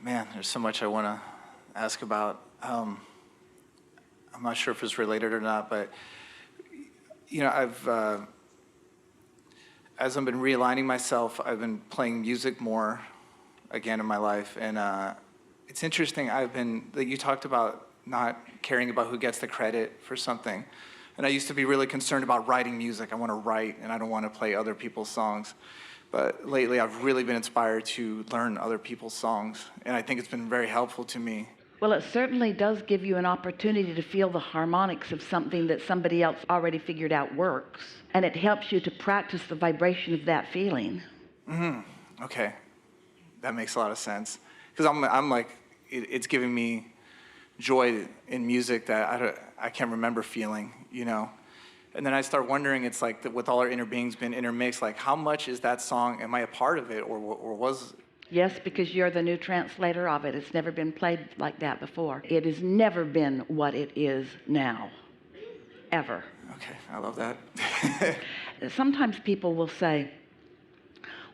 Man, there's so much I want to ask about. I'm not sure if it's related or not, but as I've been realigning myself, I've been playing music more again in my life, and it's interesting. You talked about not caring about who gets the credit for something, and I used to be really concerned about writing music. I want to write, and I don't want to play other people's songs. But lately, I've really been inspired to learn other people's songs, and I think it's been very helpful to me. Well, it certainly does give you an opportunity to feel the harmonics of something that somebody else already figured out works, and it helps you to practice the vibration of that feeling. Okay, that makes a lot of sense. Because I'm like, it's giving me joy in music that I can't remember feeling, And then I start wondering, it's like with all our inner beings been intermixed, like how much is that song, am I a part of it, or was... Yes, because you're the new translator of it. It's never been played like that before. It has never been what it is now, ever. Okay, I love that. Sometimes people will say,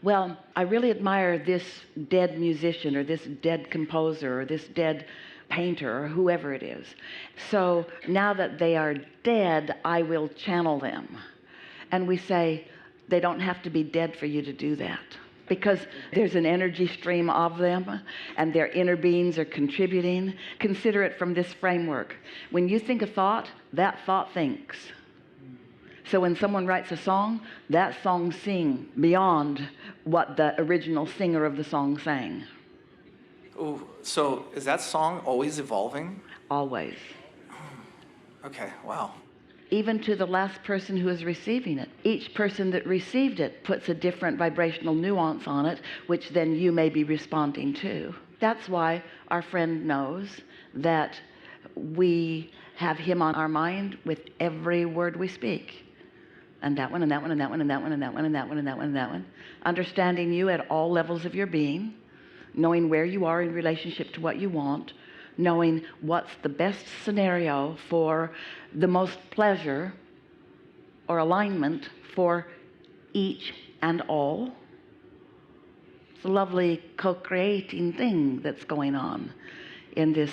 well, I really admire this dead musician or this dead composer or this dead painter or whoever it is. So now that they are dead, I will channel them. And we say, they don't have to be dead for you to do that, because there's an energy stream of them and their inner beings are contributing. Consider it from this framework. When you think a thought, that thought thinks. So when someone writes a song, that song sings beyond what the original singer of the song sang. Oh, so is that song always evolving? Always. Okay, wow. Even to the last person who is receiving it. Each person that received it puts a different vibrational nuance on it, which then you may be responding to. That's why our friend knows that we have him on our mind with every word we speak. And that one, and that one, and that one, and that one, and that one, and that one, and that one, and that one. Understanding you at all levels of your being, knowing where you are in relationship to what you want, knowing what's the best scenario for the most pleasure or alignment for each and all. It's a lovely co-creating thing that's going on in this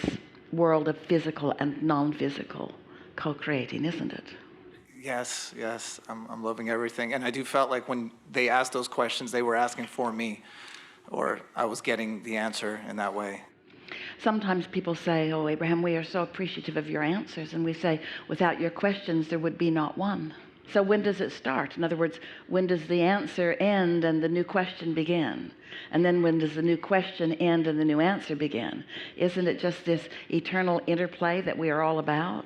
world of physical and non-physical co-creating, isn't it? Yes, I'm loving everything. And I do felt like when they asked those questions, they were asking for me, or I was getting the answer in that way. Sometimes people say, oh, Abraham, we are so appreciative of your answers. And we say, without your questions, there would be not one. So when does it start? In other words, when does the answer end and the new question begin? And then when does the new question end and the new answer begin? Isn't it just this eternal interplay that we are all about?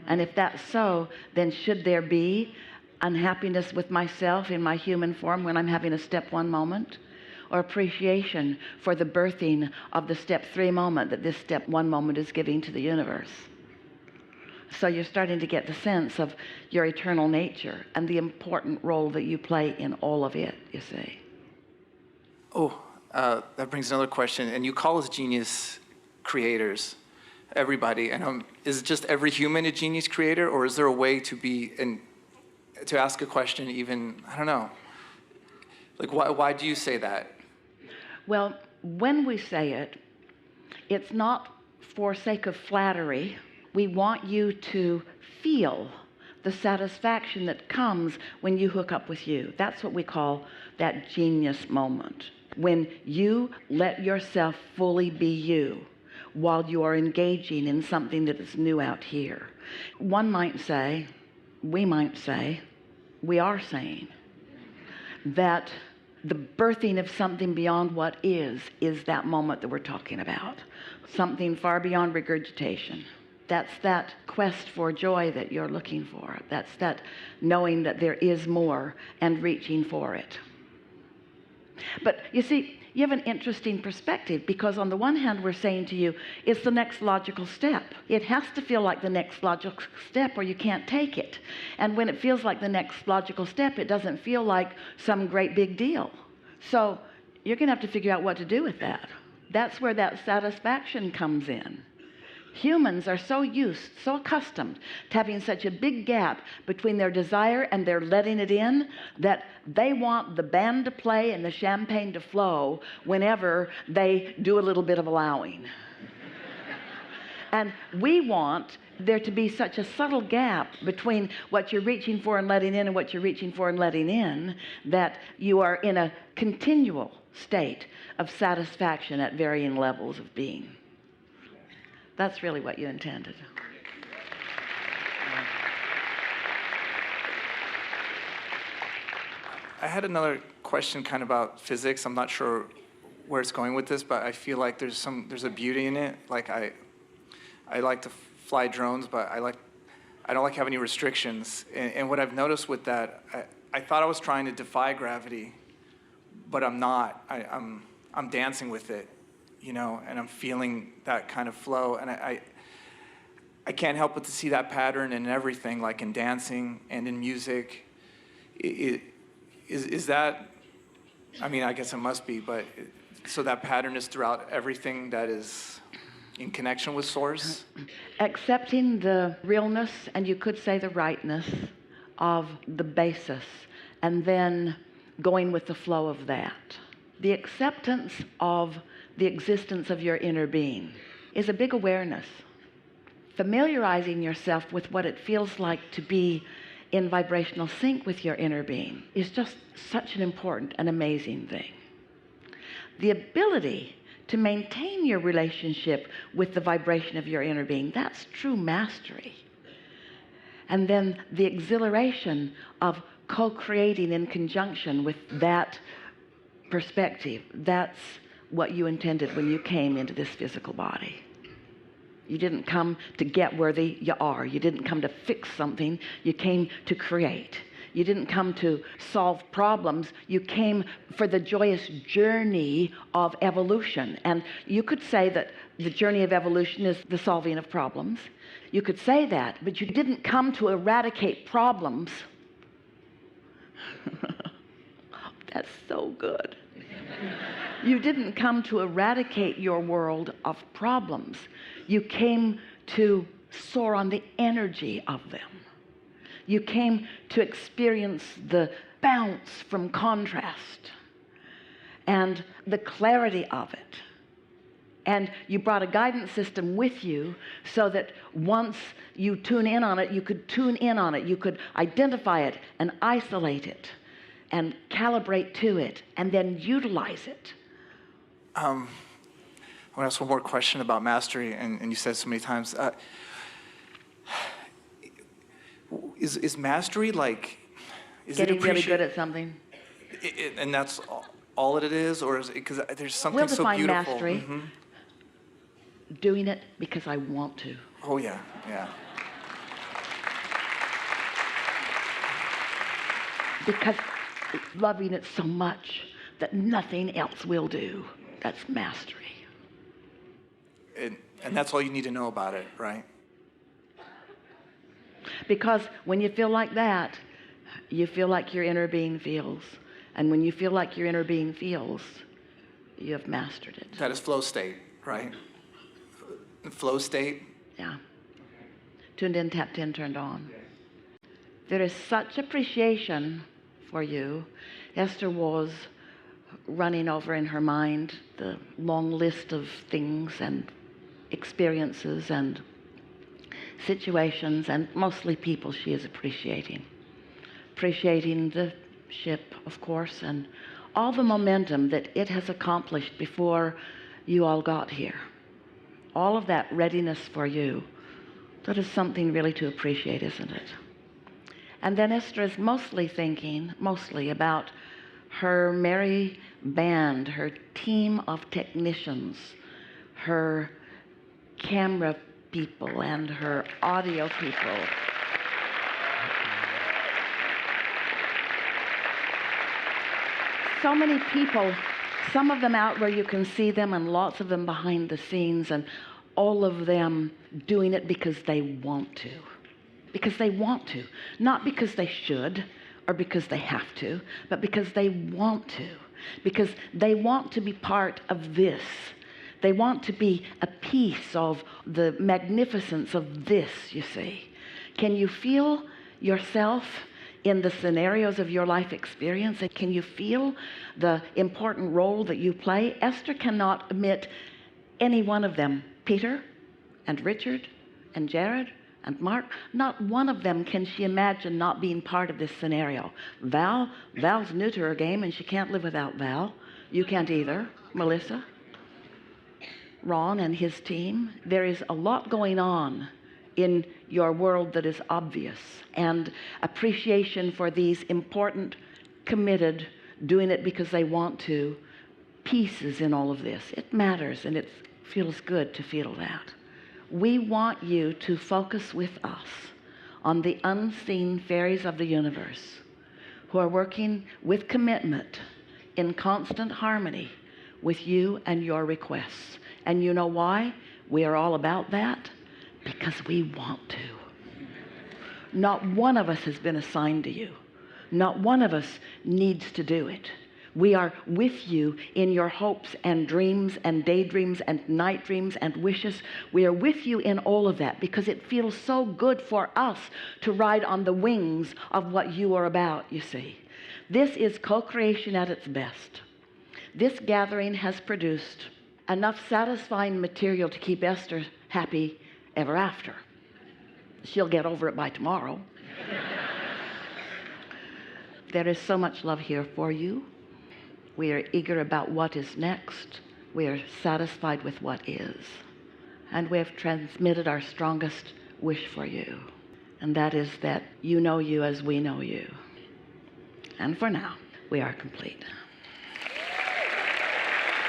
And if that's so, then should there be unhappiness with myself in my human form when I'm having a step one moment? Or appreciation for the birthing of the step three moment that this step one moment is giving to the universe? So you're starting to get the sense of your eternal nature and the important role that you play in all of it, you see. Oh, that brings another question. And you call us genius creators, everybody. And is just every human a genius creator, or is there a way to be and to ask a question even, I don't know, like why do you say that? Well, when we say it, it's not for sake of flattery. We want you to feel the satisfaction that comes when you hook up with you. That's what we call that genius moment. When you let yourself fully be you while you are engaging in something that is new out here. One might say, we might say, we are saying that the birthing of something beyond what is that moment that we're talking about. Something far beyond regurgitation. That's that quest for joy that you're looking for. That's that knowing that there is more and reaching for it. But you see, you have an interesting perspective, because on the one hand, we're saying to you, it's the next logical step. It has to feel like the next logical step or you can't take it. And when it feels like the next logical step, it doesn't feel like some great big deal. So you're going to have to figure out what to do with that. That's where that satisfaction comes in. Humans are so accustomed to having such a big gap between their desire and their letting it in, that they want the band to play and the champagne to flow whenever they do a little bit of allowing. And we want there to be such a subtle gap between what you're reaching for and letting in and what you're reaching for and letting in, that you are in a continual state of satisfaction at varying levels of being. That's really what you intended. I had another question kind of about physics. I'm not sure where it's going with this, but I feel like there's a beauty in it. Like I like to fly drones, but I don't like having any restrictions. And what I've noticed with that, I thought I was trying to defy gravity, but I'm not. I'm dancing with it, you know, and I'm feeling that kind of flow. And I can't help but to see that pattern in everything, like in dancing and in music. Is that, I mean, I guess it must be, but so that pattern is throughout everything that is in connection with Source? Accepting the realness, and you could say the rightness, of the basis, and then going with the flow of that. The acceptance of the existence of your inner being is a big awareness. Familiarizing yourself with what it feels like to be in vibrational sync with your inner being is just such an important and amazing thing. The ability to maintain your relationship with the vibration of your inner being, that's true mastery. And then the exhilaration of co-creating in conjunction with that perspective, that's what you intended when you came into this physical body. You didn't come to get worthy, you are. You didn't come to fix something, you came to create. You didn't come to solve problems, you came for the joyous journey of evolution. And you could say that the journey of evolution is the solving of problems. You could say that, but you didn't come to eradicate problems. That's so good. You didn't come to eradicate your world of problems. You came to soar on the energy of them. You came to experience the bounce from contrast and the clarity of it. And you brought a guidance system with you so that once you tune in on it, you could tune in on it. You could identify it and isolate it and calibrate to it and then utilize it. I want to ask one more question about mastery, and you said so many times. Is mastery like, is getting it really good at something? And that's all it is, or is it because there's something so We'll define beautiful? mastery. Mm-hmm. Doing it because I want to. Oh yeah, yeah. Because loving it so much that nothing else will do. That's mastery. And that's all you need to know about it, right? Because when you feel like that, you feel like your inner being feels. And when you feel like your inner being feels, you have mastered it. That is flow state, right? Flow state. Yeah. Tuned in, tapped in, turned on. There is such appreciation for you. Esther was running over in her mind the long list of things and experiences and situations, and mostly people she is appreciating. Appreciating the ship, of course, and all the momentum that it has accomplished before you all got here. All of that readiness for you. That is something really to appreciate, isn't it? And then Esther is mostly thinking, about her merry band, her team of technicians, her camera people and her audio people. So many people, some of them out where you can see them and lots of them behind the scenes, and all of them doing it because they want to. Because they want to. Not because they should or because they have to, but because they want to. Because they want to be part of this They want to be a piece of the magnificence of this, you see. Can you feel yourself in the scenarios of your life experience? Can you feel the important role that you play? Esther cannot omit any one of them. Peter and Richard and Jared and Mark, not one of them can she imagine not being part of this scenario. Val's new to her game and she can't live without Val. You can't either. Melissa, Ron and his team. There is a lot going on in your world that is obvious, and appreciation for these important, committed, doing it because they want to, pieces in all of this. It matters, and it feels good to feel that. We want you to focus with us on the unseen fairies of the universe who are working with commitment in constant harmony with you and your requests. And you know why we are all about that? Because we want to. Not one of us has been assigned to you. Not one of us needs to do it. We are with you in your hopes and dreams and daydreams and night dreams and wishes. We are with you in all of that because it feels so good for us to ride on the wings of what you are about, you see. This is co-creation at its best. This gathering has produced enough satisfying material to keep Esther happy ever after. She'll get over it by tomorrow. There is so much love here for you. We are eager about what is next. We are satisfied with what is. And we have transmitted our strongest wish for you. And that is that you know you as we know you. And for now, we are complete.